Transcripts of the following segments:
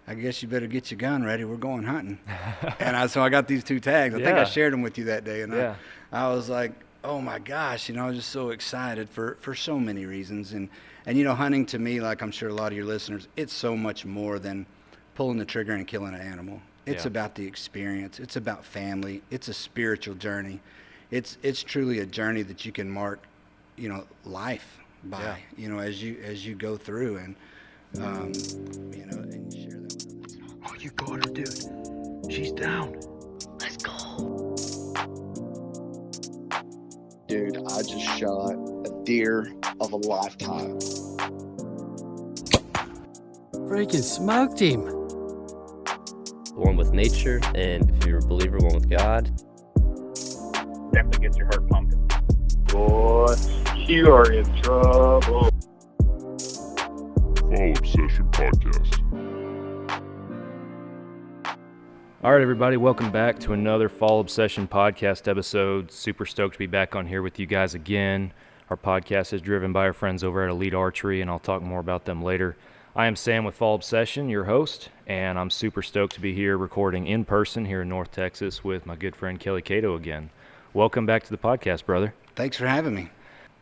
I guess you better get your gun ready. We're going hunting. And so I got these 2 tags. I think I shared them with you that day. And I was like, oh my gosh, I was just so excited for so many reasons. And hunting to me, like I'm sure a lot of your listeners, it's so much more than pulling the trigger and killing an animal. It's about the experience. It's about family. It's a spiritual journey. It's truly a journey that you can mark, life by, as you go through and and share that with others. Oh, you got her, dude. She's down. Let's go. Dude, I just shot a deer of a lifetime. Freaking smoked him. One with nature, and if you're a believer, one with God. Definitely gets your heart pumping. Boy, you are in trouble. Fall Obsession Podcast. All right, everybody, welcome back to another Fall Obsession Podcast episode. Super stoked to be back on here with you guys again. Our podcast is driven by our friends over at Elite Archery, and I'll talk more about them later. I am Sam with Fall Obsession, your host, and I'm super stoked to be here recording in person here in North Texas with my good friend Kelley Cato again. Welcome back to the podcast, brother. Thanks for having me.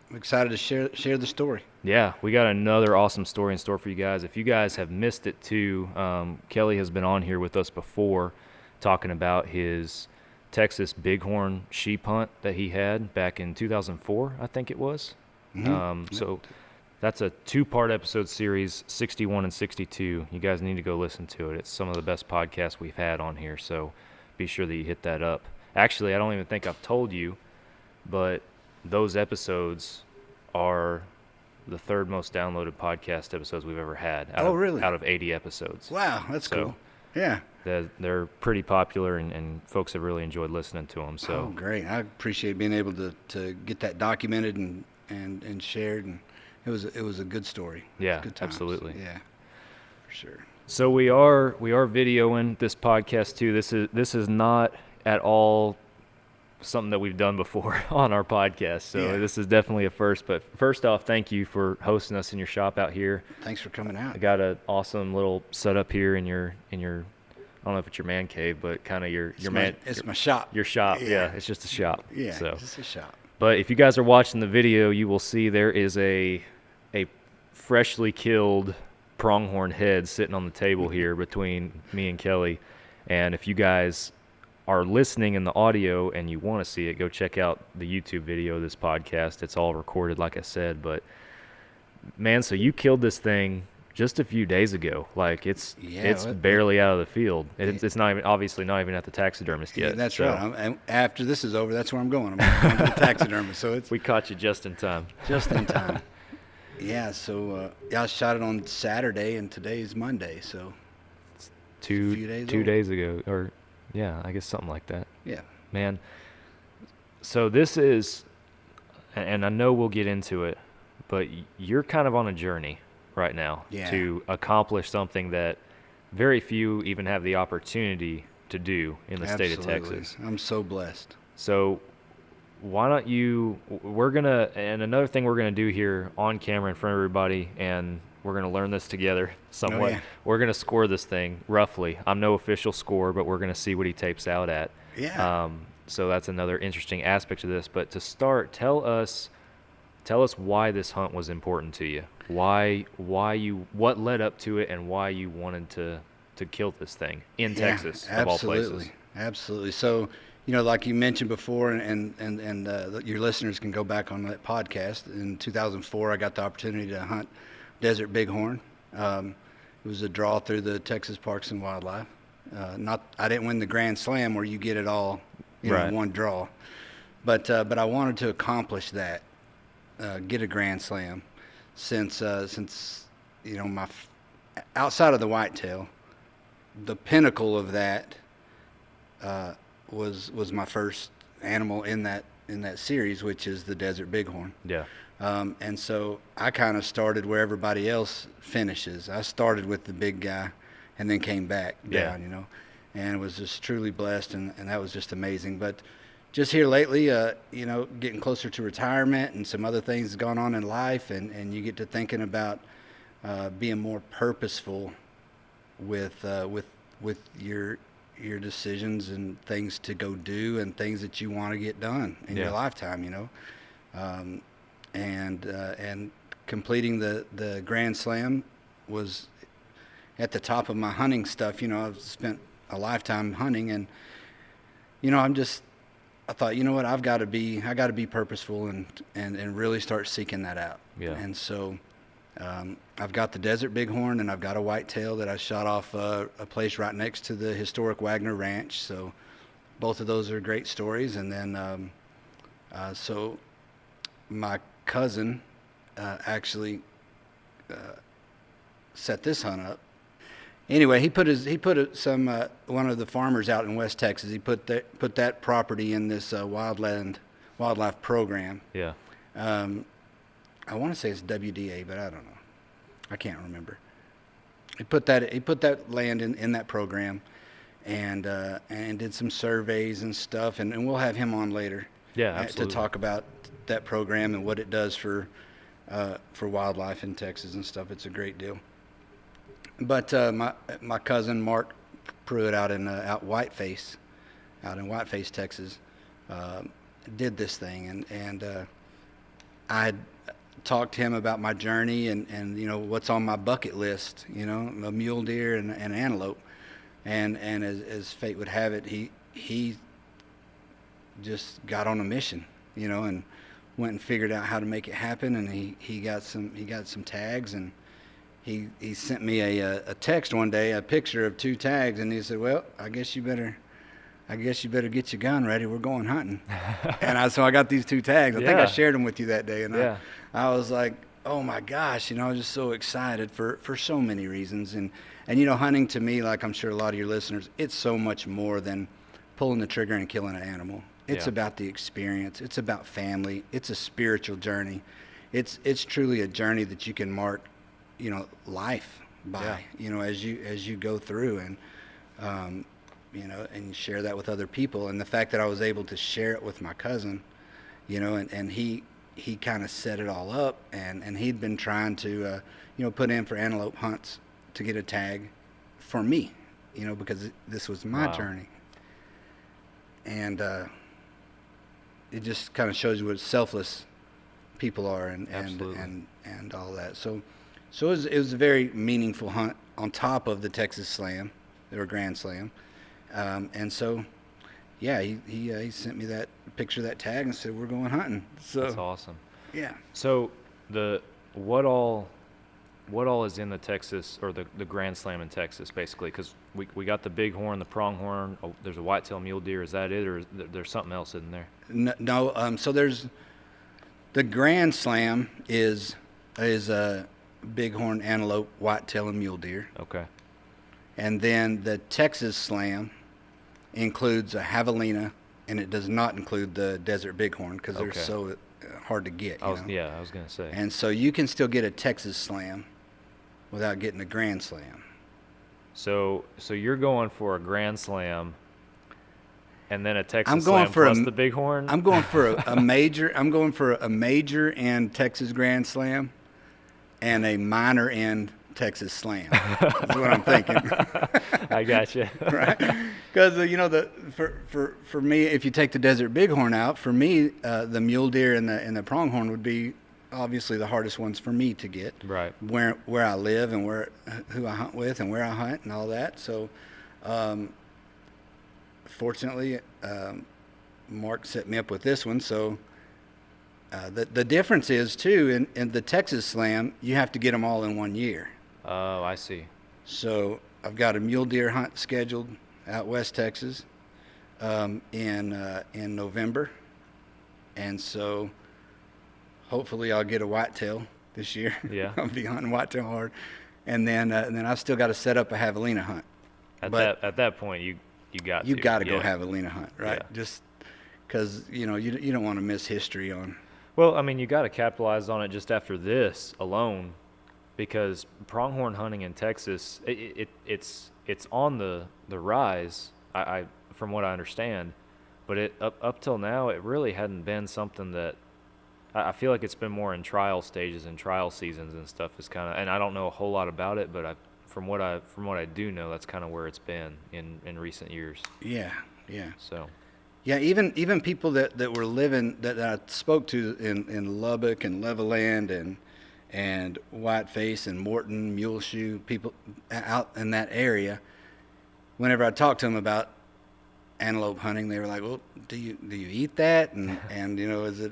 I'm excited to share the story. Yeah, we got another awesome story in store for you guys. If you guys have missed it too, Kelley has been on here with us before talking about his Texas Bighorn sheep hunt that he had back in 2004, I think it was. So that's a 2-part episode series, 61 and 62. You guys need to go listen to it. It's some of the best podcasts we've had on here, so be sure that you hit that up. Actually, I don't even think I've told you, but those episodes are the 3rd most downloaded podcast episodes we've ever had. Really? Out of 80 episodes. Wow, that's cool. Yeah. They're pretty popular, and folks have really enjoyed listening to them. So. Oh, great. I appreciate being able to get that documented and shared, and it was a good story. Yeah, good times. Absolutely. Yeah, for sure. So we are videoing this podcast too. This is not at all something that we've done before on our podcast. So This is definitely a first. But first off, thank you for hosting us in your shop out here. Thanks for coming out. I got an awesome little setup here in your I don't know if it's your man cave, but kind of your man. It's my shop. Your shop. Yeah, it's just a shop. Yeah, so. It's just a shop. But if you guys are watching the video, you will see there is a freshly killed pronghorn head sitting on the table here between me and Kelley. And if you guys are listening in the audio and you want to see it, go check out the YouTube video of this podcast. It's all recorded, like I said. But man, so you killed this thing just a few days ago. Like it's barely out of the field. It's not even, obviously not even at the taxidermist yet. Yeah, that's right. And after this is over, that's where I'm going. I'm going to the taxidermist. So we caught you just in time. Just in time. Yeah. So I shot it on Saturday, and today's Monday. So it's two days ago, or I guess something like that. Yeah. Man. So this is, and I know we'll get into it, but you're kind of on a journey right now to accomplish something that very few even have the opportunity to do in the state of Texas. I'm so blessed. So why don't and another thing we're going to do here on camera in front of everybody, and we're going to learn this together somewhat. Oh, yeah. We're going to score this thing roughly. I'm no official score, but we're going to see what he tapes out at. Yeah. So that's another interesting aspect of this. But to start, tell us why this hunt was important to you. What led up to it, and why you wanted to kill this thing in Texas, of all places. Absolutely. So, like you mentioned before, and your listeners can go back on that podcast. In 2004, I got the opportunity to hunt desert bighorn. It was a draw through the Texas Parks and Wildlife. I didn't win the Grand Slam where you get it all, in one draw, but I wanted to accomplish that, get a Grand Slam, since my outside of the whitetail, the pinnacle of that was my first animal in that series, which is the desert bighorn. Yeah. And so I kind of started where everybody else finishes. I started with the big guy and then came back down, and was just truly blessed, and that was just amazing. But just here lately, getting closer to retirement and some other things going on in life, and you get to thinking about being more purposeful with your decisions and things to go do and things that you want to get done in your lifetime, you know. And completing the Grand Slam was at the top of my hunting stuff. You know, I've spent a lifetime hunting, and you know, I thought, you know what, I got to be purposeful and really start seeking that out. Yeah. And so I've got the Desert Bighorn, and I've got a Whitetail that I shot off a place right next to the historic Wagner Ranch. So both of those are great stories. And then so my cousin actually set this hunt up. Anyway, he put one of the farmers out in West Texas. He put that property in this wildlife program. Yeah. I want to say it's WDA, but I don't know. I can't remember. He put that land in that program, and did some surveys and stuff, and we'll have him on later. Yeah, absolutely. To talk about that program and what it does for wildlife in Texas and stuff. It's a great deal. But my cousin Mark Pruitt out in Whiteface, Texas, did this thing, and I had talked to him about my journey and you know what's on my bucket list, you know, a mule deer and an antelope, and as fate would have it, he just got on a mission, you know, and went and figured out how to make it happen, and he got some tags, and he sent me a text one day, a picture of 2 tags, and he said, well, I guess you better get your gun ready. We're going hunting. And so I got these 2 tags. I think I shared them with you that day. And I was like, oh my gosh, you know, I was just so excited for so many reasons. And you know, hunting to me, like I'm sure a lot of your listeners, it's so much more than pulling the trigger and killing an animal. It's about the experience. It's about family. It's a spiritual journey. It's truly a journey that you can mark, you know, life by, you know, as you go through, and you know, and you share that with other people. And the fact that I was able to share it with my cousin, you know, and he kind of set it all up, and he'd been trying to you know, put in for antelope hunts to get a tag for me, you know, because this was my journey. And it just kind of shows you what selfless people are, and all that. So it was a very meaningful hunt on top of the Texas Slam, or Grand Slam. And so, yeah, he sent me that picture of that tag and said, we're going hunting. So that's awesome. Yeah. So what all is in the Texas, or the Grand Slam in Texas, basically? Because we got the Bighorn, the Pronghorn. Oh, there's a Whitetail mule deer. Is that it, or is there's something else in there? No. So there's the Grand Slam is a Bighorn, antelope, Whitetail, and mule deer. Okay. And then the Texas Slam includes a javelina, and it does not include the Desert Bighorn because they're so hard to get. I was going to say. And so you can still get a Texas Slam without getting a Grand Slam. So you're going for a Grand Slam, and then a Texas Slam plus the Bighorn. I'm going for a major. I'm going for a major and Texas Grand Slam, and a minor and Texas Slam. That's what I'm thinking. I got you. Right? Because you know, for me, if you take the Desert Bighorn out, for me, the mule deer and the pronghorn would be obviously the hardest ones for me to get. Right. Where I live and who I hunt with and where I hunt and all that. So, fortunately, Mark set me up with this one. So. The difference is too in the Texas Slam, you have to get them all in 1 year. Oh, I see. So I've got a mule deer hunt scheduled out West Texas in November, and so hopefully I'll get a whitetail this year. Yeah. I'll be hunting whitetail hard, and then I've still got to set up a javelina hunt. At that point, you got to go javelina hunt, right? Yeah. Just because you know you don't want to miss history on. Well, I mean, you got to capitalize on it just after this alone, because pronghorn hunting in Texas, it's on the rise. I from what I understand, but it up till now, it really hadn't been something that I feel like it's been more in trial stages and trial seasons and stuff. Is kind of, and I don't know a whole lot about it, but from what I do know, that's kind of where it's been in recent years. Yeah. So. Yeah, even people that were living that I spoke to in Lubbock and Levelland and Whiteface and Morton, Muleshoe, people out in that area. Whenever I talked to them about antelope hunting, they were like, "Well, do you eat that?" And you know, is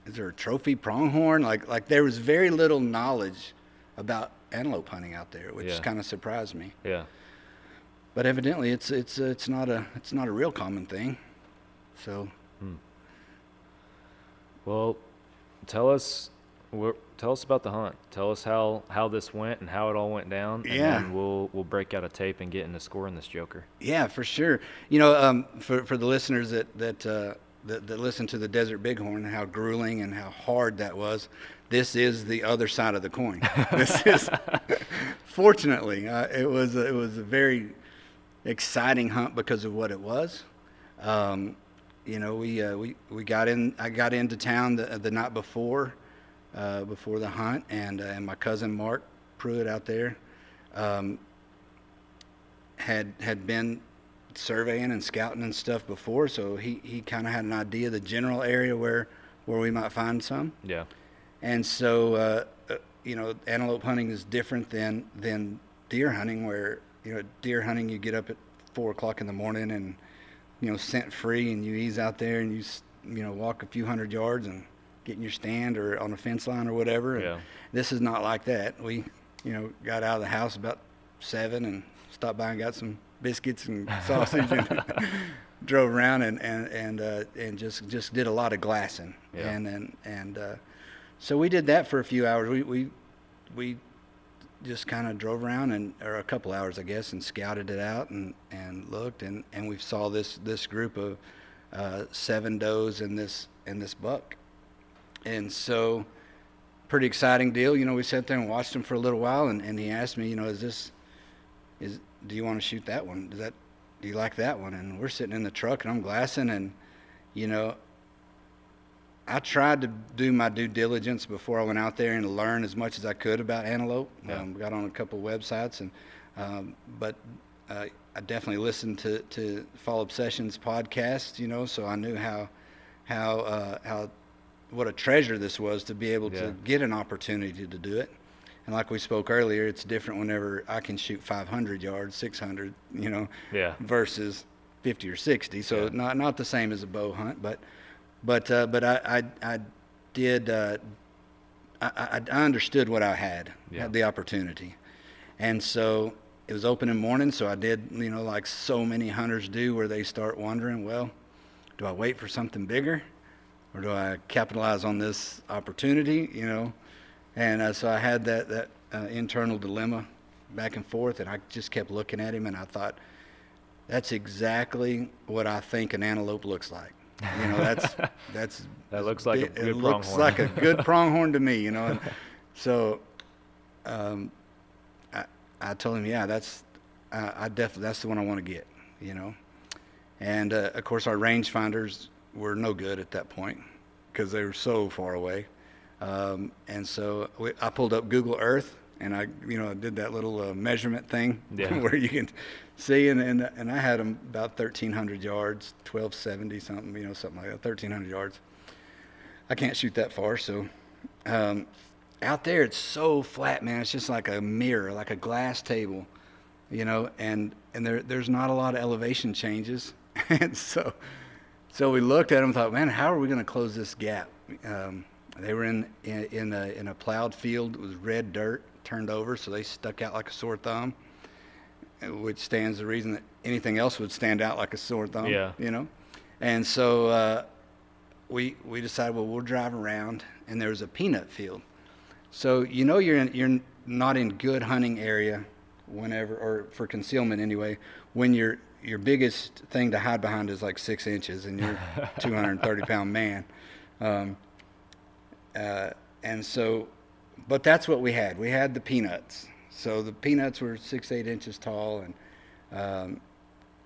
there a trophy pronghorn? Like there was very little knowledge about antelope hunting out there, which kind of surprised me. Yeah. But evidently, it's not a real common thing. So. Well, tell us about the hunt. Tell us how this went and how it all went down. And then we'll break out a tape and get into scoring this joker. Yeah, for sure. You know, for the listeners that listen to the Desert Bighorn, how grueling and how hard that was. This is the other side of the coin. This is, fortunately, it was a very exciting hunt because of what it was. You know, we got in. I got into town the night before the hunt, and my cousin Mark Pruitt out there had been surveying and scouting and stuff before, so he kind of had an idea of the general area where we might find some. Yeah. And so you know, antelope hunting is different than deer hunting, where you know, deer hunting you get up at 4 o'clock in the morning and you know, scent free, and you ease out there and you know, walk a few hundred yards and get in your stand or on a fence line or whatever. Yeah. And this is not like that. We, you know, got out of the house about 7 and stopped by and got some biscuits and sausage and drove around and just did a lot of glassing. Yeah. And so we did that for a few hours. We just kind of drove around or a couple hours, I guess, and scouted it out and looked and we saw this group of 7 does and this buck. And so pretty exciting deal. You know, we sat there and watched him for a little while and he asked me, you know, do you want to shoot that one? Do you like that one? And we're sitting in the truck and I'm glassing and, you know, I tried to do my due diligence before I went out there and learn as much as I could about antelope. Yeah. Got on a couple of websites, but I definitely listened to Fall Obsessions podcast, you know, so I knew how what a treasure this was to be able to get an opportunity to do it. And like we spoke earlier, it's different whenever I can shoot 500 yards, 600, you know, versus 50 or 60. So not the same as a bow hunt, but I did. I understood what I had the opportunity, and so it was opening morning. So I did, you know, like so many hunters do, where they start wondering, well, do I wait for something bigger, or do I capitalize on this opportunity? You know, and so I had that internal dilemma back and forth, and I just kept looking at him, and I thought, that's exactly what I think an antelope looks like. You know, that looks like a good pronghorn. It looks like a good pronghorn to me, you know. And so I told him, yeah, that's the one I want to get, you know. And of course, our rangefinders were no good at that point because they were so far away. And so I pulled up Google Earth and I did that little measurement thing where you can see, and I had them about 1,300 yards, 1,270 something, you know, something like that, 1,300 yards. I can't shoot that far, so out there it's so flat, man. It's just like a mirror, like a glass table, you know, and there's not a lot of elevation changes, and so we looked at them and thought, man, how are we going to close this gap? They were in a plowed field. It was red dirt turned over, so they stuck out like a sore thumb, which stands the reason that anything else would stand out like a sore thumb. Yeah. You know, and so we decided, well, we'll drive around, and there was a peanut field. So you know you're not in good hunting area whenever, or for concealment anyway, when your biggest thing to hide behind is like 6 inches, and you're a 230-pound man. And so, but that's what we had. We had the peanuts. So the peanuts were 6-8 inches tall, and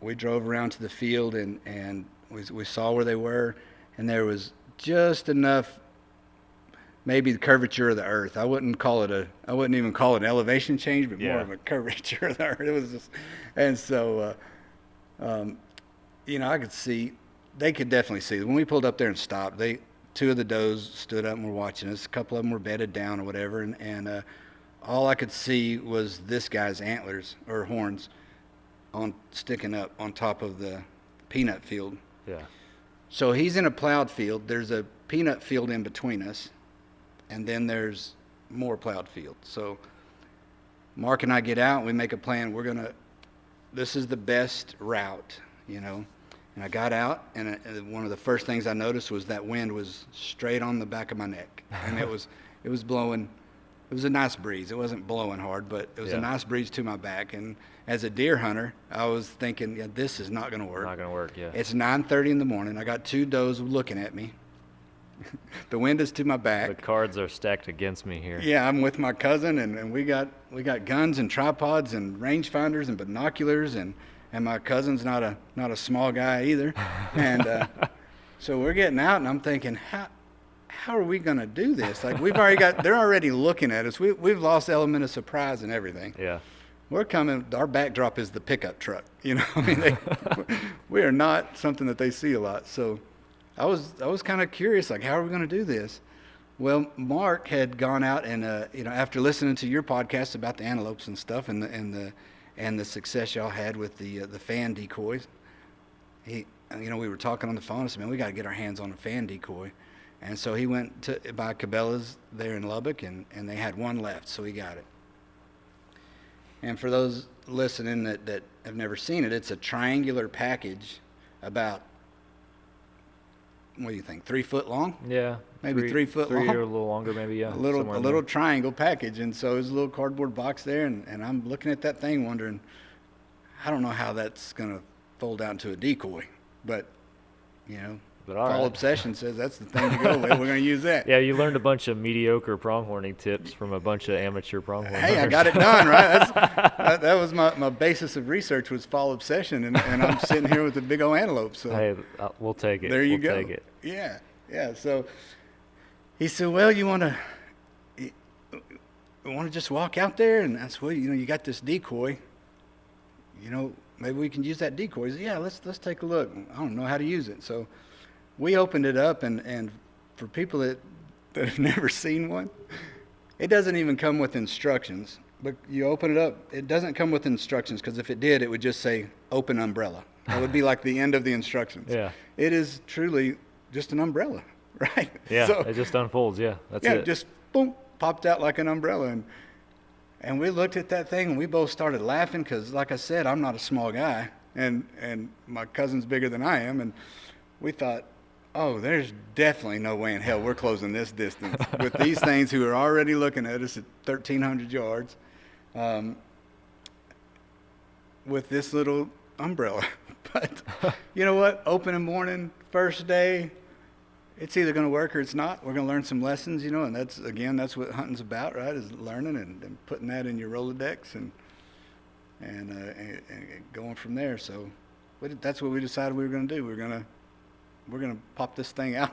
we drove around to the field, and we saw where they were, and there was just enough maybe the curvature of the earth. I wouldn't even call it an elevation change, but more of a curvature of the earth. It was just, and so, I could see, they could definitely see. When we pulled up there and stopped, two of the does stood up and were watching us. A couple of them were bedded down or whatever, and all I could see was this guy's antlers or horns sticking up on top of the peanut field. Yeah. So he's in a plowed field. There's a peanut field in between us, and then there's more plowed field. So Mark and I get out, and we make a plan. This is the best route, And I got out, and one of the first things I noticed was that wind was straight on the back of my neck, and it was blowing. It was a nice breeze. It wasn't blowing hard, but it was a nice breeze to my back. And as a deer hunter, I was thinking, this is not going to work. Not going to work, yeah. It's 9:30 in the morning. I got two does looking at me. The wind is to my back. The cards are stacked against me here. Yeah, I'm with my cousin, and we got guns and tripods and rangefinders and binoculars, and my cousin's not a small guy either. And so we're getting out, and I'm thinking, how are we going to do this? Like, they're already looking at us. We've lost the element of surprise and everything. Yeah. We're coming, our backdrop is the pickup truck, we are not something that they see a lot. So I was kind of curious, like, how are we going to do this? Well, Mark had gone out and, after listening to your podcast about the antelopes and stuff and the success y'all had with the fan decoys, we were talking on the phone and said, man, we got to get our hands on a fan decoy. And so he went to buy Cabela's there in Lubbock, and they had one left, so he got it. And for those listening that have never seen it, it's a triangular package about, what do you think, 3 foot long? Yeah. Maybe 3 foot long. 3 or a little longer, maybe, yeah. A little triangle package. And so there's a little cardboard box there, and I'm looking at that thing wondering, I don't know how that's going to fold out into a decoy, but, Fall Obsession says that's the thing to go with. We're going to use that. Yeah, you learned a bunch of mediocre pronghorning tips from a bunch of amateur pronghorners. Hey, I got it done, right? That was my basis of research was Fall Obsession, and I'm sitting here with a big old antelope. So hey, we'll take it. There you go. Take it. Yeah. So he said, well, you want to just walk out there? And I said, well, you got this decoy. Maybe we can use that decoy. He said, yeah, let's take a look. I don't know how to use it. So we opened it up, and for people that have never seen one, it doesn't even come with instructions. But you open it up, it doesn't come with instructions, because if it did, it would just say open umbrella. That would be like the end of the instructions. Yeah. It is truly just an umbrella, right? Yeah, so, it just unfolds, yeah. That's it. Yeah, just boom, popped out like an umbrella. And we looked at that thing, and we both started laughing because, like I said, I'm not a small guy, and my cousin's bigger than I am. And we thought, oh, there's definitely no way in hell we're closing this distance with these things who are already looking at us at 1,300 yards with this little umbrella. But you know what? Opening morning, first day, it's either going to work or it's not. We're going to learn some lessons, and that's what hunting's about, right, is learning and putting that in your Rolodex and going from there. So that's what we decided we were going to do. We're going to pop this thing out,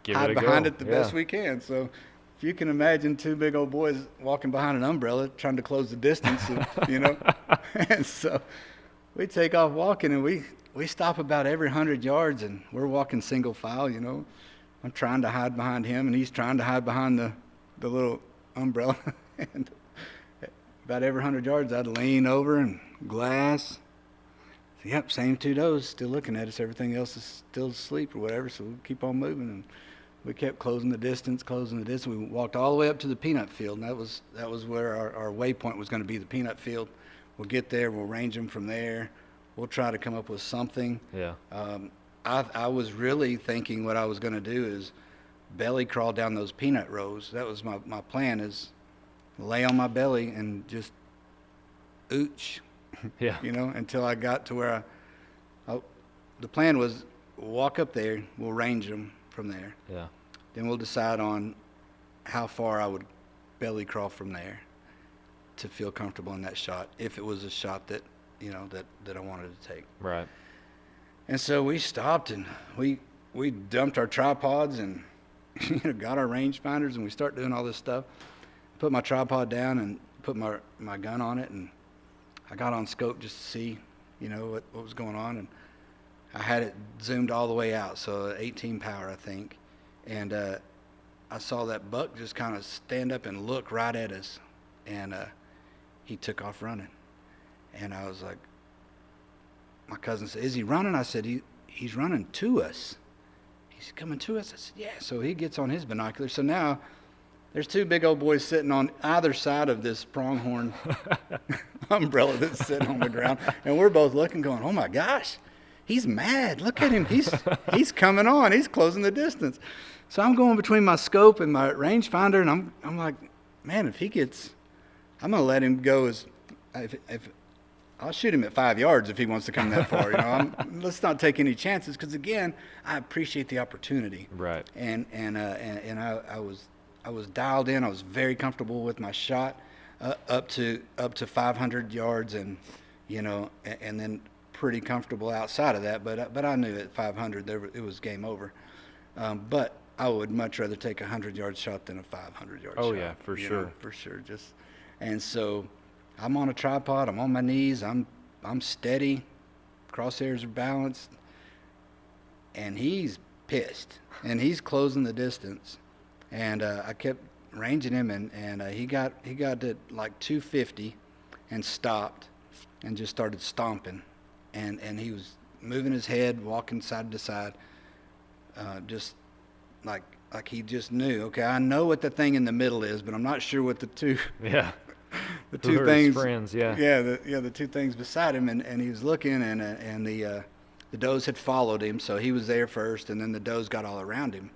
hide behind it the best we can. So if you can imagine two big old boys walking behind an umbrella trying to close the distance, and so we take off walking, and we stop about every 100 yards, and we're walking single file, I'm trying to hide behind him, and he's trying to hide behind the little umbrella. And about every 100 yards, I'd lean over and glass. Yep, same two does still looking at us. Everything else is still asleep or whatever, so we keep on moving. And we kept closing the distance. We walked all the way up to the peanut field, and that was where our waypoint was going to be, the peanut field. We'll get there. We'll range them from there. We'll try to come up with something. Yeah. I was really thinking what I was going to do is belly crawl down those peanut rows. That was my plan, is lay on my belly and just ooch. Yeah. Until I got to where the plan was walk up there, we'll range them from there. Yeah. Then we'll decide on how far I would belly crawl from there to feel comfortable in that shot, if it was a shot that, that I wanted to take. Right. And so we stopped, and we dumped our tripods and got our rangefinders, and we start doing all this stuff. Put my tripod down and put my gun on it, and I got on scope just to see, what was going on, and I had it zoomed all the way out, so 18 power, I think, and I saw that buck just kind of stand up and look right at us, and he took off running, and I was like, my cousin said, "Is he running?" I said, he's running to us. He's coming to us. I said, "Yeah." So he gets on his binoculars. So now there's two big old boys sitting on either side of this pronghorn umbrella that's sitting on the ground, and we're both looking, going, "Oh my gosh, he's mad! Look at him. He's coming on. He's closing the distance." So I'm going between my scope and my rangefinder, and I'm like, man, if he gets, I'm gonna let him go if I'll shoot him at 5 yards if he wants to come that far. Let's not take any chances, because again, I appreciate the opportunity. Right. And I was dialed in. I was very comfortable with my shot, up to 500 yards, and and then pretty comfortable outside of that. But I knew at 500 it was game over. But I would much rather take a 100-yard shot than a 500-yard shot. Oh yeah, for sure. For sure. And so I'm on a tripod. I'm on my knees. I'm steady. Crosshairs are balanced. And he's pissed. And he's closing the distance. And I kept ranging him, and he got to like 250 and stopped and just started stomping. And he was moving his head, walking side to side, just like he just knew, okay, I know what the thing in the middle is, but I'm not sure what the two the two things, friends, the two things beside him, and he was looking, and the does had followed him, so he was there first, and then the does got all around him,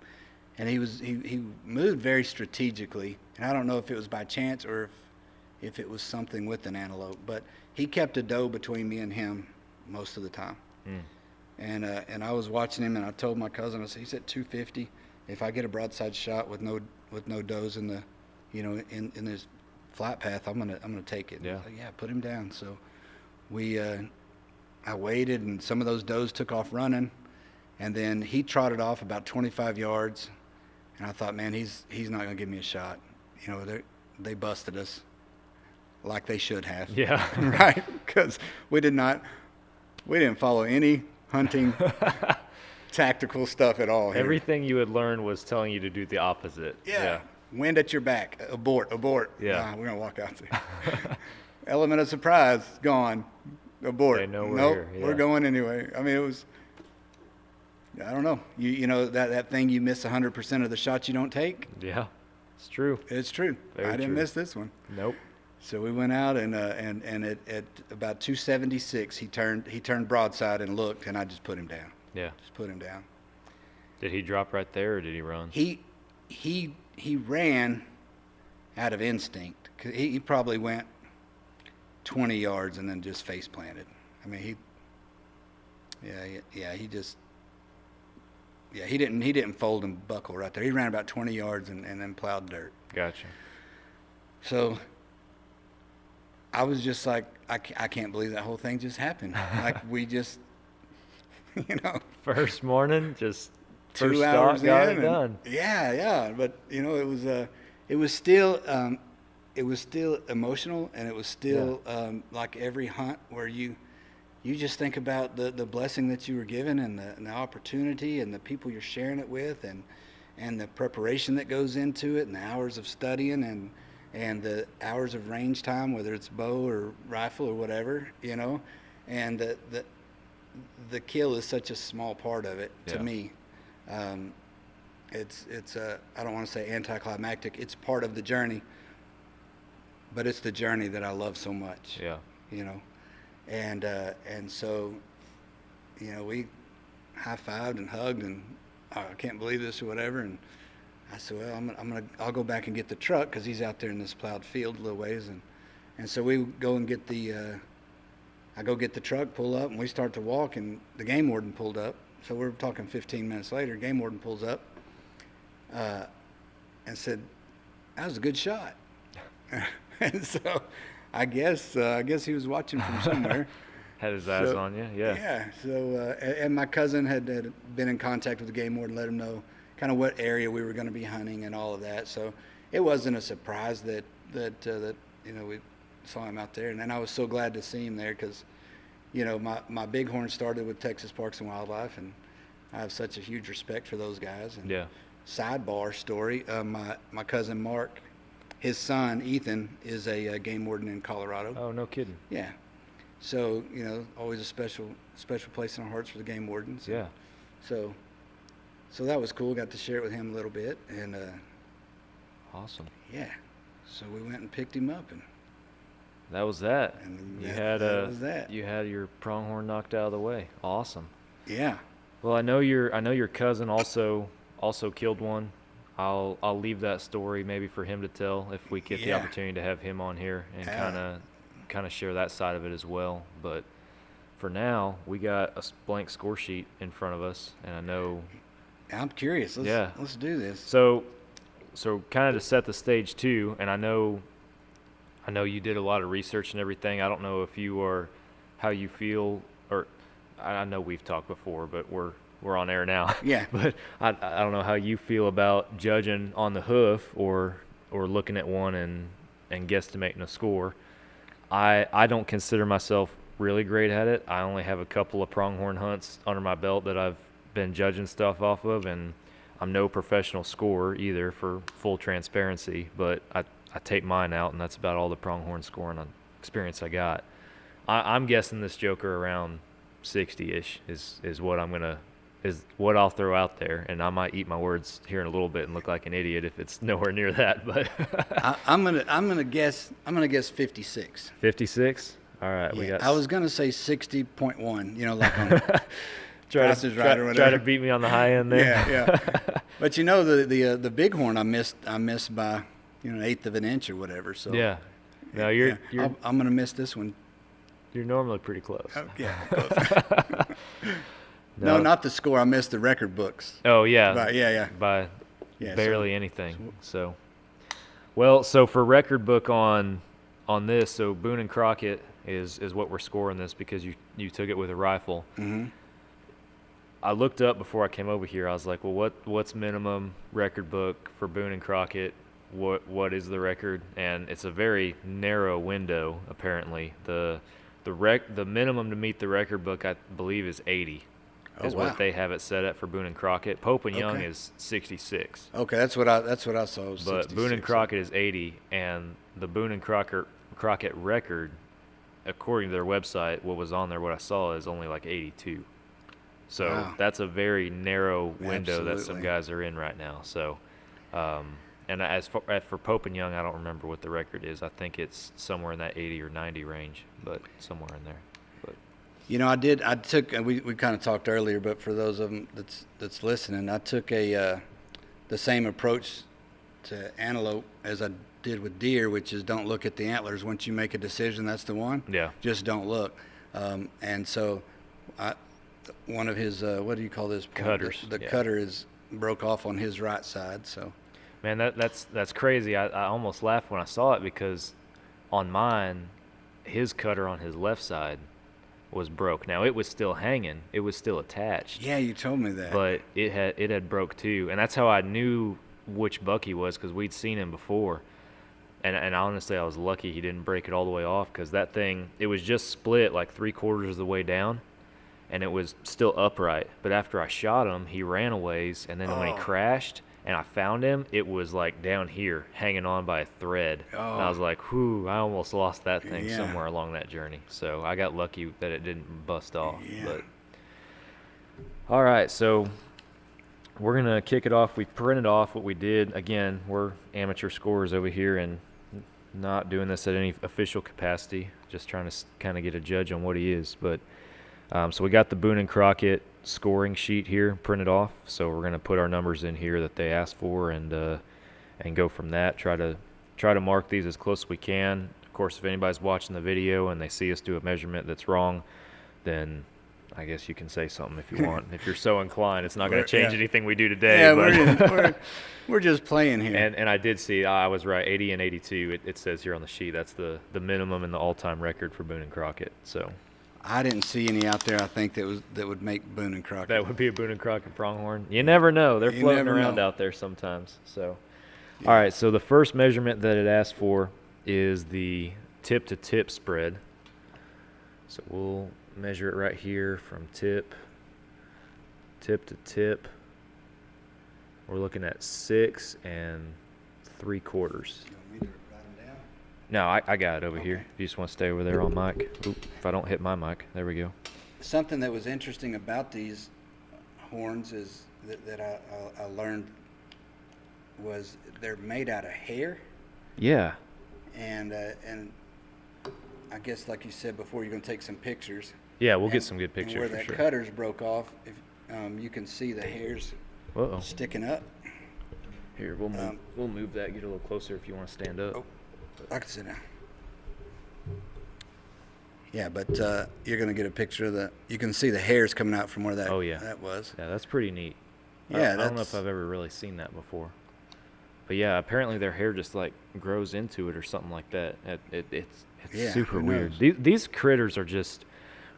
and he moved very strategically, and I don't know if it was by chance or if it was something with an antelope, but he kept a doe between me and him most of the time. And I was watching him, and I told my cousin, I said, he's at 250. If I get a broadside shot with no does in the, in this flight path, I'm gonna take it. Yeah. Like, yeah, put him down. So I waited, and some of those does took off running, and then he trotted off about 25 yards, and I thought, man, he's not gonna give me a shot. They busted us like they should have. Yeah. Right? Because we didn't follow any hunting tactical stuff at all here. Everything you had learned was telling you to do the opposite. Yeah. Wind at your back. Abort. Yeah. Nah, we're going to walk out there. Element of surprise, gone. Abort. They know we're nope, here. Yeah. We're going anyway. I mean, it was, I don't know. You know that thing, you miss 100% of the shots you don't take? Yeah, it's true. It's true. I didn't miss this one. Nope. So we went out, and at about 276, he turned broadside and looked, and I just put him down. Yeah. Just put him down. Did he drop right there, or did he run? He ran out of instinct. He probably went 20 yards and then just face planted. I mean, he didn't fold and buckle right there. He ran about 20 yards and then plowed dirt. Gotcha. So I was just like, I can't believe that whole thing just happened. Like, we just, First morning, just 2 first hours stop, got in, it done. Yeah. But it was still emotional, and it was still like every hunt where you just think about the blessing that you were given, and the opportunity, and the people you're sharing it with, and the preparation that goes into it, and the hours of studying, and the hours of range time, whether it's bow or rifle or whatever, and the kill is such a small part of it to me. It's I don't want to say anticlimactic. It's part of the journey, but it's the journey that I love so much. Yeah. And so, we high-fived and hugged, and I can't believe this or whatever. And I said, well, I'll go back and get the truck, because he's out there in this plowed field a little ways, and so we go and get I go get the truck, pull up, and we start to walk, and the game warden pulled up. So we're talking 15 minutes later. Game warden pulls up and said, "That was a good shot." And so I guess he was watching from somewhere. Had his eyes on you, yeah. Yeah. So and my cousin had been in contact with the game warden, let him know, kind of what area we were going to be hunting and all of that. So it wasn't a surprise that we saw him out there. And then I was so glad to see him there because, my Bighorn started with Texas Parks and Wildlife, and I have such a huge respect for those guys. And Yeah. Sidebar story, my cousin Mark, his son Ethan is a game warden in Colorado. Oh, no kidding. Yeah. So, always a special place in our hearts for the game wardens. Yeah. So that was cool. Got to share it with him a little bit, and Awesome. yeah. So we went and picked him up, and That was that. And You that- had that was that. You had your pronghorn knocked out of the way. Awesome. yeah. Well, I know your cousin also killed one. I'll leave that story maybe for him to tell if we get the Yeah. opportunity to have him on here and kind of share that side of it as well. But for now, we got a blank score sheet in front of us, and I know. I'm curious. Let's do this. So kind of to set the stage too, and I know you did a lot of research and everything. I don't know if how you feel, or I know we've talked before, but we're on air now. Yeah. But I don't know how you feel about judging on the hoof or looking at one and guesstimating a score. I don't consider myself really great at it. I only have a couple of pronghorn hunts under my belt that I've been judging stuff off of, and I'm no professional scorer either, for full transparency, but I take mine out, and that's about all the pronghorn scoring experience I got. I'm guessing this joker around 60-ish is what I'll throw out there, and I might eat my words here in a little bit and look like an idiot if it's nowhere near that. But I'm gonna guess 56. 56. All right, we Yeah. got. I was gonna say 60.1. Like on Price is Right or try whatever. to beat me on the high end there. Yeah. But the Bighorn I missed by an eighth of an inch or whatever. So Yeah. No, you're I'm gonna miss this one. you're normally pretty close. Yeah. Close. No, not the score. I missed the record books. Oh yeah. Yeah. By Yeah, barely anything. So for record book on this, so Boone and Crockett is what we're scoring this because you took it with a rifle. Mm-hmm. I looked up before I came over here. I was like, well, what's minimum record book for Boone and Crockett? What is the record? And it's a very narrow window apparently. The minimum to meet the record book, I believe, is 80. Is wow. what they have it set at for Boone and Crockett. Pope and Young Okay. is 66. Okay, that's what I saw. Was But 66. Boone and Crockett is 80, and the Boone and Crockett record, according to their website, what was on there, what I saw is only like 82. So Wow. that's a very narrow window that some Absolutely. guys are in right now. So, and as for Pope and Young, I don't remember what the record is. I think it's somewhere in that 80 or 90 range, but somewhere in there. But I took. We kind of talked earlier, but for those of them that's listening, I took the same approach to antelope as I did with deer, which is don't look at the antlers. Once you make a decision, that's the one. yeah, Just don't look. And so, one of his what do you call this? Cutters, The yeah. cutter is broke off on his right side. So. man, that's crazy. I almost laughed when I saw it because on mine, his cutter on his left side was broke. Now it was still hanging, it was still attached. Yeah, you told me that. But it had broke too, and that's how I knew which buck he was because we'd seen him before. And honestly, I was lucky he didn't break it all the way off because that thing, it was just split like 3/4 of the way down, and it was still upright. But after I shot him, he ran a ways, and then when he crashed and I found him, it was like down here, hanging on by a thread. And I was like, whew, I almost lost that thing Yeah. somewhere along that journey. So I got lucky that it didn't bust off. Yeah. But all right, so we're going to kick it off. We printed off what we did. Again, we're amateur scorers over here and not doing this at any official capacity, just trying to kind of get a judge on what he is. But so we got the Boone and Crockett scoring sheet here printed off. So we're going to put our numbers in here that they asked for and go from that. Try to mark these as close as we can. Of course, if anybody's watching the video and they see us do a measurement that's wrong, then I guess you can say something if you want. If you're so inclined, it's not going to change anything we do today. Yeah, but we're just playing here. and I did see, I was right, 80 and 82. It says here on the sheet that's the minimum and the all-time record for Boone and Crockett. So I didn't see any out there. I think that would make Boone and Crockett. That would be a Boone and Crockett pronghorn. You never know. They're floating around out there sometimes. So, yeah. All right. So the first measurement that it asked for is the tip to tip spread. So we'll measure it right here from tip to tip. We're looking at 6 3/4. You want me to write them down? No, I got it over here. If you just want to stay over there on mic. Oop, if I don't hit my mic. There we go. Something that was interesting about these horns is that I learned was they're made out of hair. Yeah. And I guess, like you said before, you're going to take some pictures. Yeah, we'll get some good pictures. And where for that sure. cutters broke off, if you can see the hairs sticking up. Here, we'll move that. Get a little closer if you want to stand up. Oh, I can sit down. Yeah, but you're going to get a picture of you can see the hairs coming out from where that that was. Yeah, that's pretty neat. Yeah, I don't know if I've ever really seen that before. But yeah, apparently their hair just like grows into it or something like that. It's super weird. These critters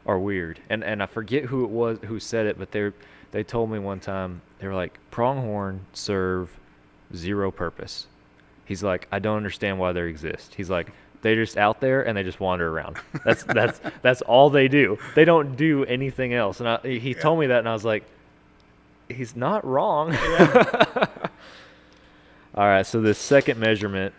are weird. And I forget who it was who said it, but they told me one time, they were like, pronghorn serve zero purpose. He's like, I don't understand why they exist. He's like, they're just out there and they just wander around. That's all they do. They don't do anything else. And he told me that, and I was like, he's not wrong. Yeah. All right, so the second measurement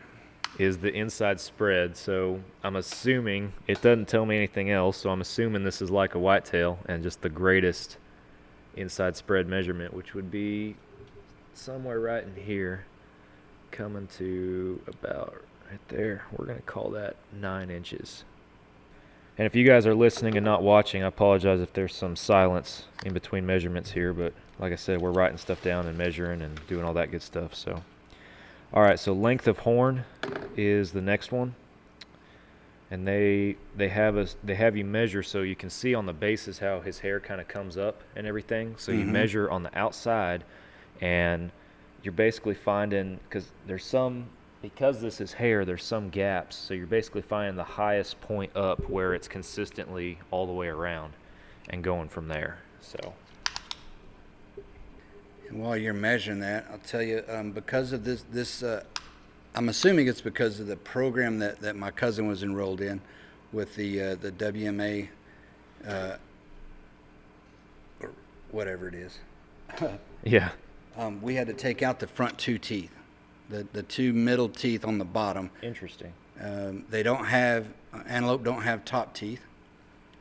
is the inside spread. So I'm assuming, it doesn't tell me anything else, so I'm assuming this is like a whitetail and just the greatest inside spread measurement, which would be somewhere right in here, coming to about right there. We're going to call that 9 inches. And if you guys are listening and not watching, I apologize if there's some silence in between measurements here, but like I said, we're writing stuff down and measuring and doing all that good stuff. So, all right, so length of horn is the next one. And they have you measure so you can see on the bases how his hair kind of comes up and everything. So you measure on the outside, and you're basically finding, because this is hair, there's some gaps. So you're basically finding the highest point up where it's consistently all the way around and going from there. So. And while you're measuring that, I'll tell you, because of this I'm assuming it's because of the program that my cousin was enrolled in with the WMA, or whatever it is. Yeah. We had to take out the front 2 teeth, the 2 middle teeth on the bottom. Interesting. They don't have, antelope don't have top teeth.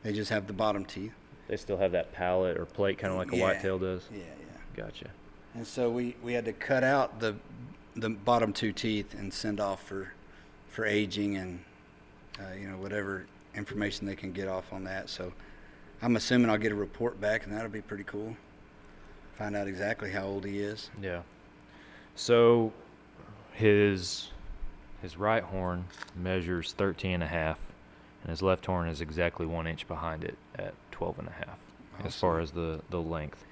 They just have the bottom teeth. They still have that palate or plate, kind of like a whitetail does? Yeah. Gotcha. And so we had to cut out the bottom 2 teeth and send off for aging and whatever information they can get off on that. So I'm assuming I'll get a report back, and that'll be pretty cool. Find out exactly how old he is. Yeah. So his right horn measures 13.5, and his left horn is exactly 1 inch behind it at 12.5. Awesome. As far as the length.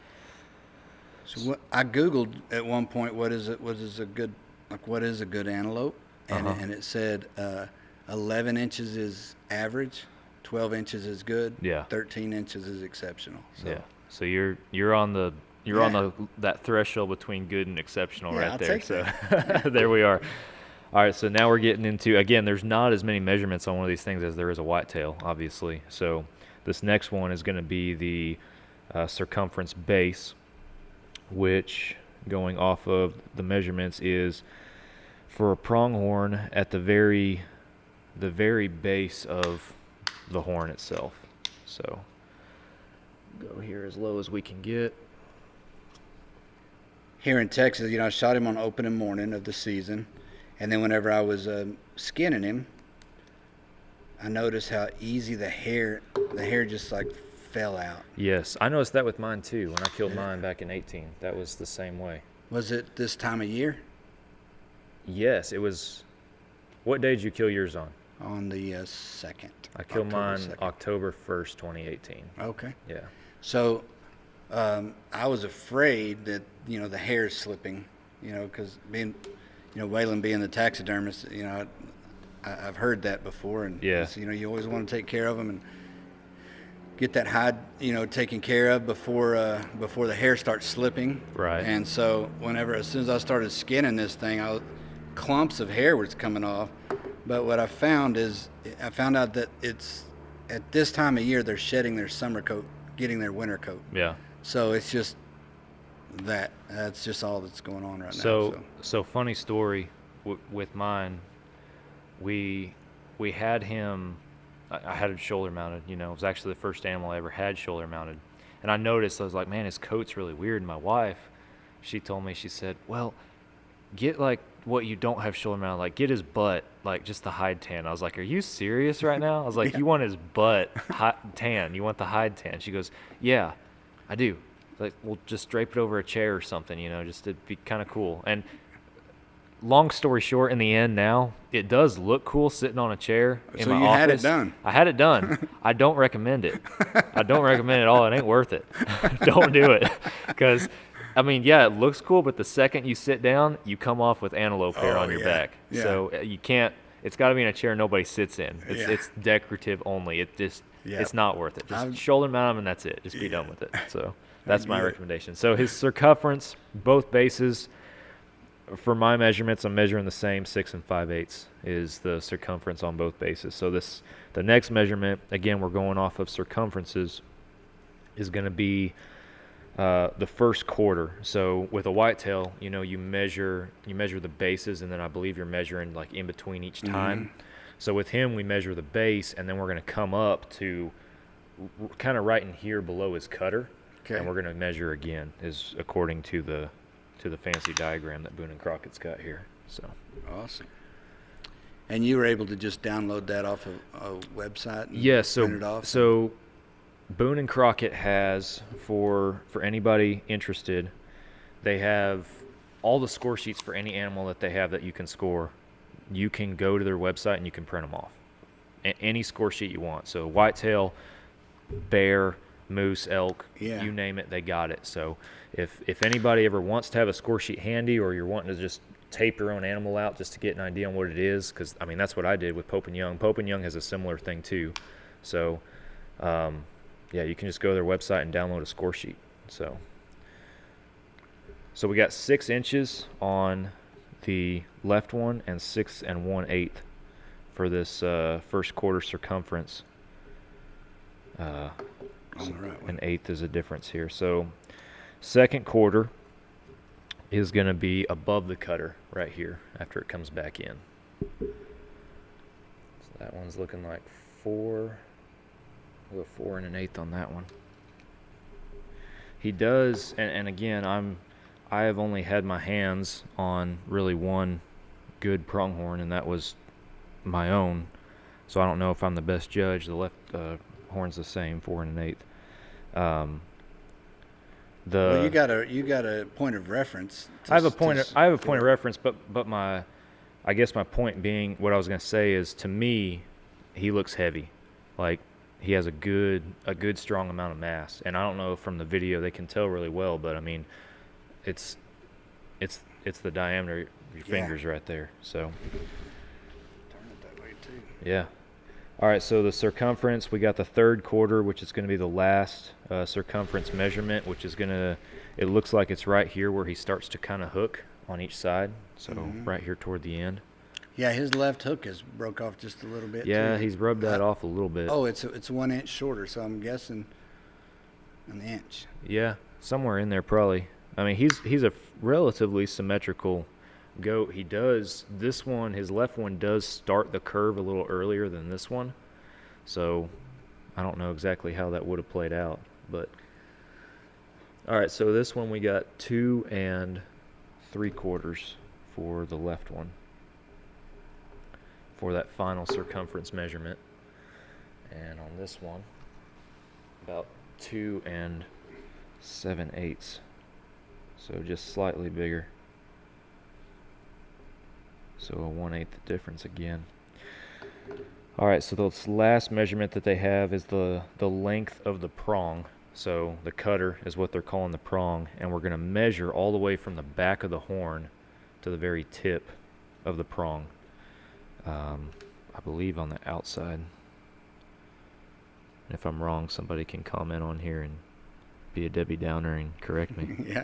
So I Googled at one point what is a good antelope, and it said 11 inches is average, 12 inches is good, 13 inches is exceptional. So. Yeah. So you're on that threshold between good and exceptional right there. So there we are. All right, so now we're getting into, again, there's not as many measurements on one of these things as there is a whitetail, obviously. So this next one is going to be the circumference base, which, going off of the measurements, is for a pronghorn at the very base of the horn itself. So go here as low as we can get. Here in Texas, I shot him on opening morning of the season, and then whenever I was skinning him, I noticed how easy the hair just like fell out. Yes, I noticed that with mine too. When I killed mine back in 18, that was the same way. Was it this time of year? Yes, it was. What day did you kill yours on? On the 2nd. I killed mine 2nd. October 1st, 2018. Okay. Yeah. So I was afraid that, the hair is slipping, because being, Waylon being the taxidermist, I've heard that before. And, yeah. You always want to take care of them. get that hide, taken care of before the hair starts slipping. Right. And so as soon as I started skinning this thing, clumps of hair was coming off. But what I found out that it's at this time of year they're shedding their summer coat, getting their winter coat. Yeah. So it's just that's just all that's going on right now. So funny story with mine. We had him. I had it shoulder mounted. It was actually the first animal I ever had shoulder mounted, and I noticed, I was like, man, his coat's really weird. And my wife, she told me, she said, well, get like what you don't have shoulder mounted, like get his butt, like just the hide tan. I was like, are you serious right now? I was like, You want his butt tan? You want the hide tan? She goes, yeah, I do. Like, we'll just drape it over a chair or something, just to be kind of cool. And long story short, in the end now, it does look cool sitting on a chair in my office. So you had it done. I had it done. I don't recommend it. I don't recommend it at all. It ain't worth it. Don't do it. Because, it looks cool, but the second you sit down, you come off with antelope hair on your back. Yeah. So you can't, it's got to be in a chair nobody sits in. It's decorative only. It's not worth it. Just shoulder mount them and that's it. Just be done with it. So that's my recommendation. So his circumference, both bases, for my measurements, I'm measuring the same 6 5/8 is the circumference on both bases. So the next measurement, again, we're going off of circumferences, is going to be the first quarter. So with a whitetail, you measure the bases, and then I believe you're measuring like in between each time. So with him, we measure the base, and then we're going to come up to kind of right in here below his cutter, and we're going to measure again, is according to the fancy diagram that Boone and Crockett's got here. So awesome. And you were able to just download that off of a website and print it off? So Boone and Crockett has, for anybody interested, they have all the score sheets for any animal that they have that you can score. You can go to their website and you can print them off. Any score sheet you want. So whitetail, bear, moose, elk, you name it, they got it. So if anybody ever wants to have a score sheet handy, or you're wanting to just tape your own animal out just to get an idea on what it is, because that's what I did with Pope and Young. Pope and Young has a similar thing too. So you can just go to their website and download a score sheet. So we got 6 inches on the left one and 6 1/8 for this first quarter circumference. An eighth is a difference here. So second quarter is going to be above the cutter right here after it comes back in. So that one's looking like 4. We'll go 4 1/8 on that one. He does, and again, I have only had my hands on really one good pronghorn, and that was my own. So I don't know if I'm the best judge. The left horn's the same, 4 1/8. Well, you got a point of reference. I have a point of reference, but I guess my point being, what I was going to say is, to me, he looks heavy. Like, he has a good strong amount of mass. And I don't know, from the video they can tell really well, but it's the diameter of your fingers right there. So turn it that way too. Yeah. All right, so the circumference, we got the third quarter, which is going to be the last circumference measurement, which is going to, it looks like it's right here where he starts to kind of hook on each side. So right here toward the end. Yeah, his left hook is broke off just a little bit. Yeah, too. He's rubbed that off a little bit. Oh, it's 1 inch shorter, so I'm guessing an inch. Yeah, somewhere in there probably. He's a relatively symmetrical goat. He does, this one, his left one does start the curve a little earlier than this one. So I don't know exactly how that would have played out, but all right, so this one we got 2 3/4 for the left one for that final circumference measurement. And on this one, about 2 7/8. So just slightly bigger. So a 1/8 difference again. All right, so the last measurement that they have is the length of the prong. So the cutter is what they're calling the prong, and we're going to measure all the way from the back of the horn to the very tip of the prong. I believe on the outside. If I'm wrong, somebody can comment on here and be a Debbie Downer and correct me. Yeah.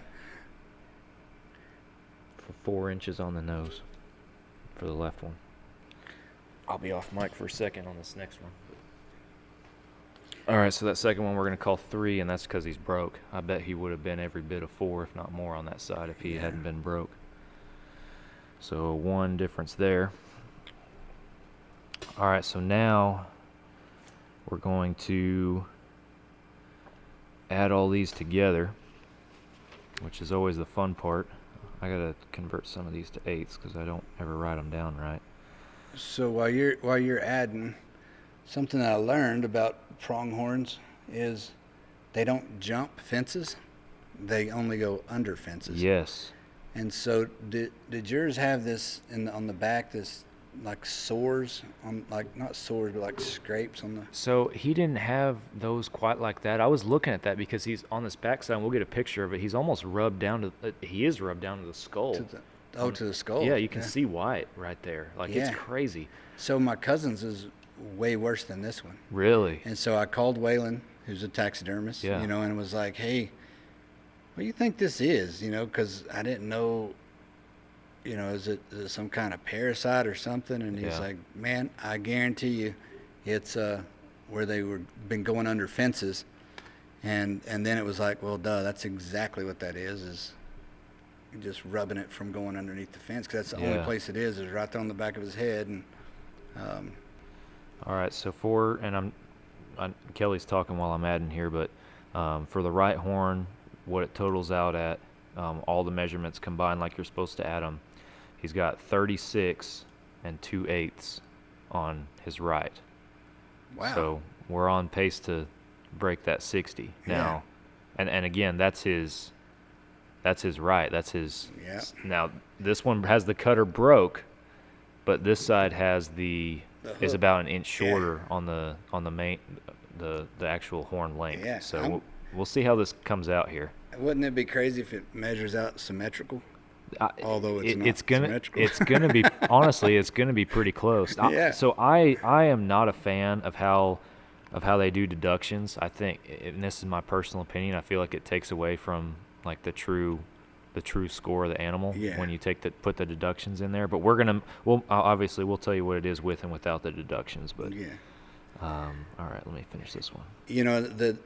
For 4 inches on the nose for the left one. I'll be off mic for a second on this next one. All right, so that second one we're going to call 3, and that's because he's broke. I bet he would have been every bit of 4, if not more, on that side if he hadn't been broke. So 1 difference there. All right, so now we're going to add all these together, which is always the fun part. I got to convert some of these to 8ths because I don't ever write them down right. So while you're adding, something that I learned about pronghorns is they don't jump fences; they only go under fences. Yes. And so, did yours have this on the back? This like sores on, like not sores, but like scrapes on the. So he didn't have those quite like that. I was looking at that because he's on this backside. And we'll get a picture of it. He's almost rubbed down to. He is rubbed down to the skull. To the skull. Yeah, you can see white right there. Like Yeah. it's crazy. So my cousin's is way worse than this one. Really? And so I called Waylon, who's a taxidermist, Yeah. and was like, hey, what do you think this is? Because I didn't know, is it some kind of parasite or something? And he's like, man, I guarantee you it's where they been going under fences. And then it was like, well, duh, that's exactly what that is just rubbing it from going underneath the fence, because that's the only place it is right there on the back of his head. And all right, so Kelly's talking while I'm adding here, but for the right horn, what it totals out at, all the measurements combined like you're supposed to add them, he's got 36 and 2/8 on his right. Wow. So we're on pace to break that 60 now. And again, that's his right. That's his. Yeah. Now this one has the cutter broke, but this side has is about an inch shorter on the main the actual horn length. Yeah. So we'll see how this comes out here. Wouldn't it be crazy if it measures out symmetrical? Although it's not symmetrical. It's gonna be honestly, it's gonna be pretty close. Yeah. So I am not a fan of how they do deductions. I think, and this is my personal opinion, I feel like it takes away from like the true score of the animal when you put the deductions in there. But obviously we'll tell you what it is with and without the deductions. But all right, let me finish this one.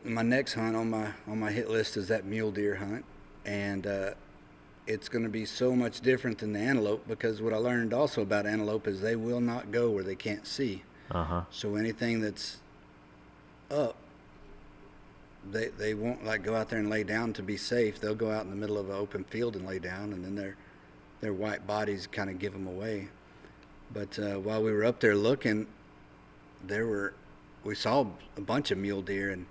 My next hunt on my hit list is that mule deer hunt, and it's going to be so much different than the antelope, because what I learned also about antelope is they will not go where they can't see. So anything that's up, they won't like go out there and lay down to be safe. They'll go out in the middle of an open field and lay down, and then their white bodies kind of give them away. But while we were up there looking, we saw a bunch of mule deer, and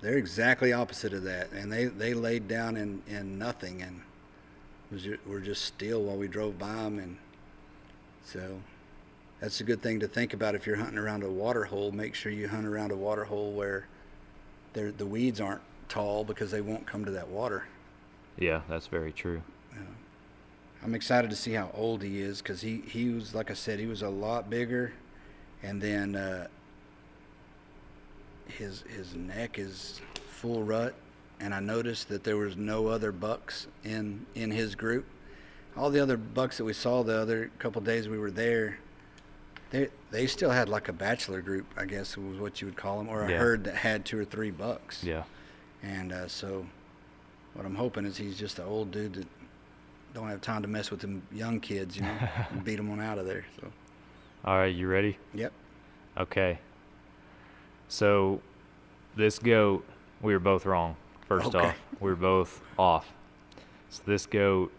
they're exactly opposite of that. And they laid down in nothing, and were just still while we drove by them. And so that's a good thing to think about if you're hunting around a water hole. Make sure you hunt around a water hole where the weeds aren't tall, because they won't come to that water. Yeah, that's very true. I'm excited to see how old he is, because he was, like I said, he was a lot bigger, and then his neck is full rut, and I noticed that there was no other bucks in his group. All the other bucks that we saw the other couple days we were there, they still had like a bachelor group, I guess was what you would call them, or a herd that had 2 or 3 bucks. Yeah. And so what I'm hoping is he's just an old dude that don't have time to mess with them young kids, and beat them on out of there. So. All right, you ready? Yep. Okay. So this goat, we were both wrong. First off, we were both off. So this goat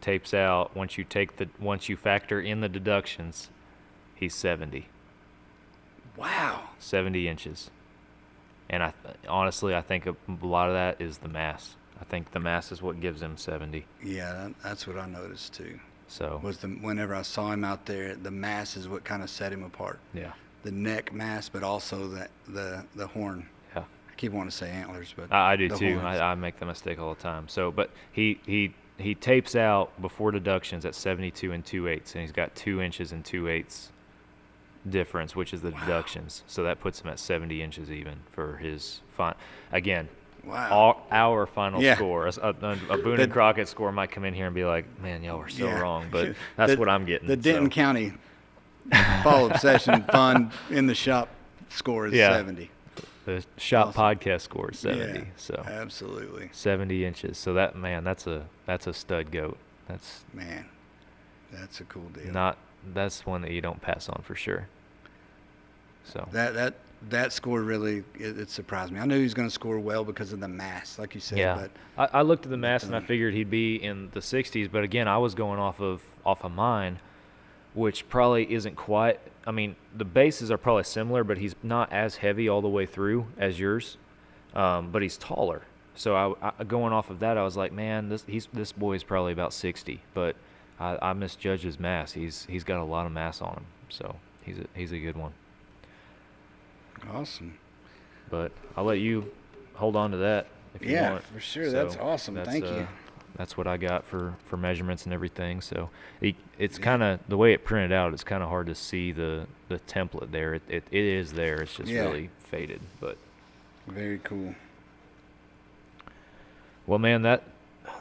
tapes out once you factor in the deductions. He's 70. Wow. 70 inches. And honestly, I think a lot of that is the mass. I think the mass is what gives him 70. Yeah, that's what I noticed too. So whenever I saw him out there, the mass is what kind of set him apart. Yeah. The neck mass, but also the horn. Yeah. I keep wanting to say antlers, but I do too. I make the mistake all the time. So, but he tapes out before deductions at 72 and 2/8, and he's got 2 inches and 2/8 difference, which is the deductions. So that puts him at 70 inches even for his again. Wow. Our final score. A Boone and Crockett score might come in here and be like, man, y'all were so wrong. But that's what I'm getting. The Denton County Fall Obsession Fund in the shop score is 70. The shop podcast score is 70. Yeah, so absolutely. 70 inches. So that's a stud goat. That's a cool deal. That's one that you don't pass on for sure. So that score really it surprised me. I knew he was going to score well because of the mass, like you said. Yeah. But I looked at the mass and I figured he'd be in the 60s, but again, I was going off of mine, which probably isn't quite. I mean, the bases are probably similar, but he's not as heavy all the way through as yours, but he's taller. So I going off of that, I was like, man, this boy is probably about 60, but I misjudged his mass. He's got a lot of mass on him, so he's a good one. Awesome. But I'll let you hold on to that if you want. Yeah, for sure. That's awesome. Thank you. That's what I got for measurements and everything. So it's kind of the way it printed out. It's kind of hard to see the template there. It is there. It's just really faded. But very cool. Well, man, that,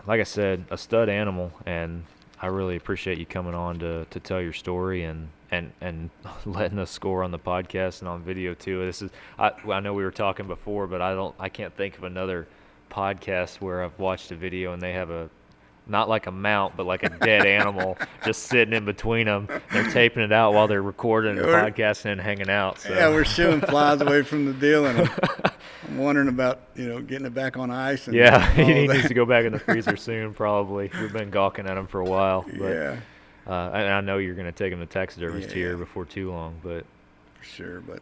like I said, a stud animal, and I really appreciate you coming on to tell your story and letting us score on the podcast and on video too. I know we were talking before, but I can't think of another podcast where I've watched a video and they have not like a mount, but like a dead animal just sitting in between them. They're taping it out while they're recording and podcasting and hanging out. So. Yeah, we're shooing flies away from the deal, and I'm wondering about getting it back on ice. And he needs to go back in the freezer soon. Probably we've been gawking at him for a while. But, yeah. And I know you're going to take him to taxidermist here before too long, but for sure. But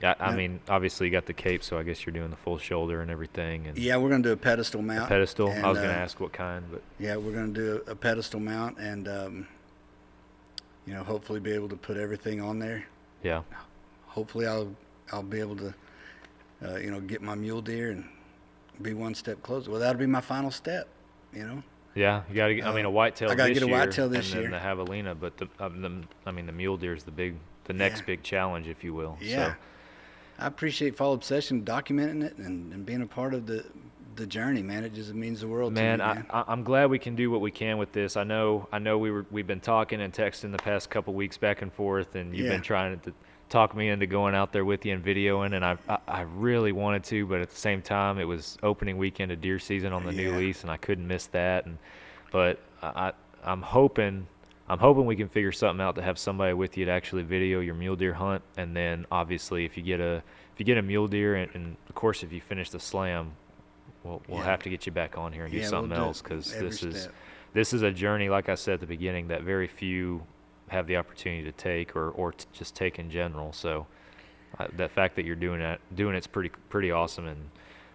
I mean, obviously you got the cape, so I guess you're doing the full shoulder and everything. And yeah, we're going to do a pedestal mount. A pedestal. And, I was going to ask what kind, but yeah, we're going to do a pedestal mount, and hopefully be able to put everything on there. Yeah. Hopefully I'll be able to get my mule deer and be one step closer. Well, that'll be my final step. Yeah, you got to. I mean, a whitetail. I got to get a whitetail this year, and then the javelina. But the mule deer is the next big challenge, if you will. Yeah. So. I appreciate Fall Obsession documenting it and being a part of the journey, man. It just means the world to me, man. I'm glad we can do what we can with this. I know we've been talking and texting the past couple weeks back and forth, and you've been trying to talk me into going out there with you and videoing, and I really wanted to, but at the same time, it was opening weekend of deer season on the new lease, and I couldn't miss that. But I'm hoping we can figure something out to have somebody with you to actually video your mule deer hunt, and then obviously if you get a mule deer, and of course if you finish the slam, we'll have to get you back on here and do something else, because this is a journey, like I said at the beginning, that very few have the opportunity to take or just take in general. So that fact that you're doing it's pretty awesome, and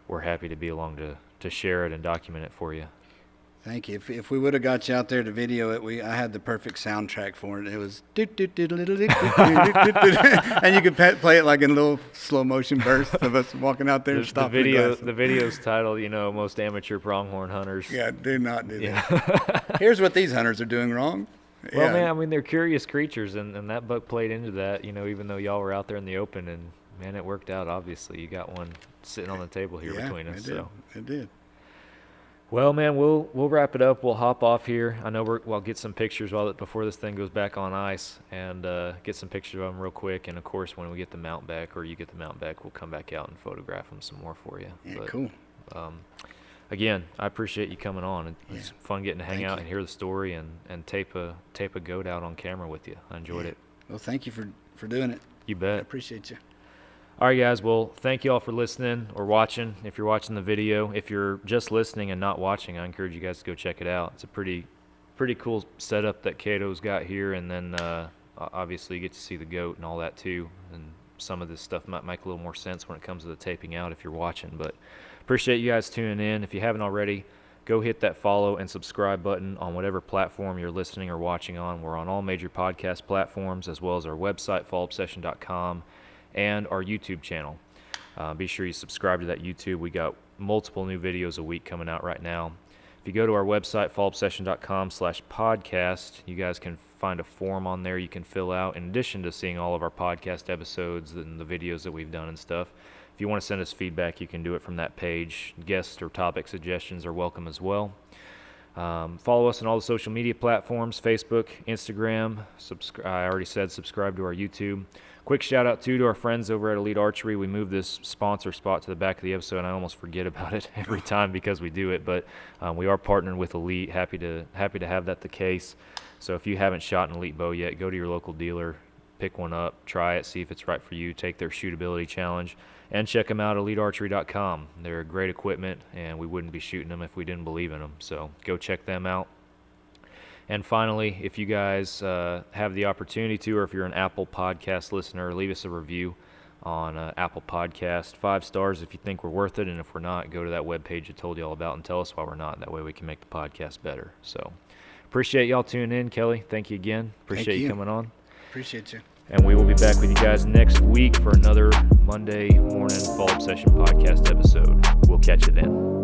we're happy to be along to share it and document it for you. Thank you. If we would have got you out there to video it, I had the perfect soundtrack for it. It was and you could play it like in little slow motion bursts of us walking out there and stopping. The video's titled, Most Amateur Pronghorn Hunters. Yeah, do not do that. Here's what these hunters are doing wrong. Well, man, I mean, they're curious creatures, and that buck played into that, even though y'all were out there in the open, and man, it worked out. Obviously, you got one sitting on the table here between us. It did. Well, man, we'll wrap it up. We'll hop off here. I know we'll get some pictures before this thing goes back on ice, and get some pictures of them real quick. And of course, when we get the mount back, or you get the mount back, we'll come back out and photograph them some more for you. Yeah, cool. Again, I appreciate you coming on. It's fun getting to hang out and hear the story and tape a goat out on camera with you. I enjoyed it. Well, thank you for doing it. You bet. I appreciate you. All right, guys. Well, thank you all for listening or watching. If you're watching the video, if you're just listening and not watching, I encourage you guys to go check it out. It's a pretty cool setup that Cato's got here, and then obviously you get to see the goat and all that too. And some of this stuff might make a little more sense when it comes to the taping out if you're watching. But appreciate you guys tuning in. If you haven't already, go hit that follow and subscribe button on whatever platform you're listening or watching on. We're on all major podcast platforms, as well as our website, fallobsession.com, and our YouTube channel. Be sure you subscribe to that YouTube. We got multiple new videos a week coming out right now. If you go to our website, fallobsession.com/podcast, you guys can find a form on there you can fill out in addition to seeing all of our podcast episodes and the videos that we've done and stuff. If you want to send us feedback, you can do it from that page. Guest or topic suggestions are welcome as well. Follow us on all the social media platforms, Facebook, Instagram. I already said subscribe to our YouTube. Quick shout out to our friends over at Elite Archery. We moved this sponsor spot to the back of the episode, and I almost forget about it every time because we do it. But we are partnered with Elite. Happy to have that the case. So if you haven't shot an Elite bow yet, go to your local dealer, pick one up, try it, see if it's right for you. Take their shootability challenge, and check them out at elitearchery.com. They're great equipment, and we wouldn't be shooting them if we didn't believe in them. So go check them out. And finally, if you guys have the opportunity to, or if you're an Apple Podcast listener, leave us a review on Apple Podcast. 5 stars if you think we're worth it, and if we're not, go to that webpage I told you all about and tell us why we're not. That way we can make the podcast better. So appreciate y'all tuning in. Kelly, thank you again. Appreciate you coming on. Appreciate you. And we will be back with you guys next week for another Monday morning Fall Obsession podcast episode. We'll catch you then.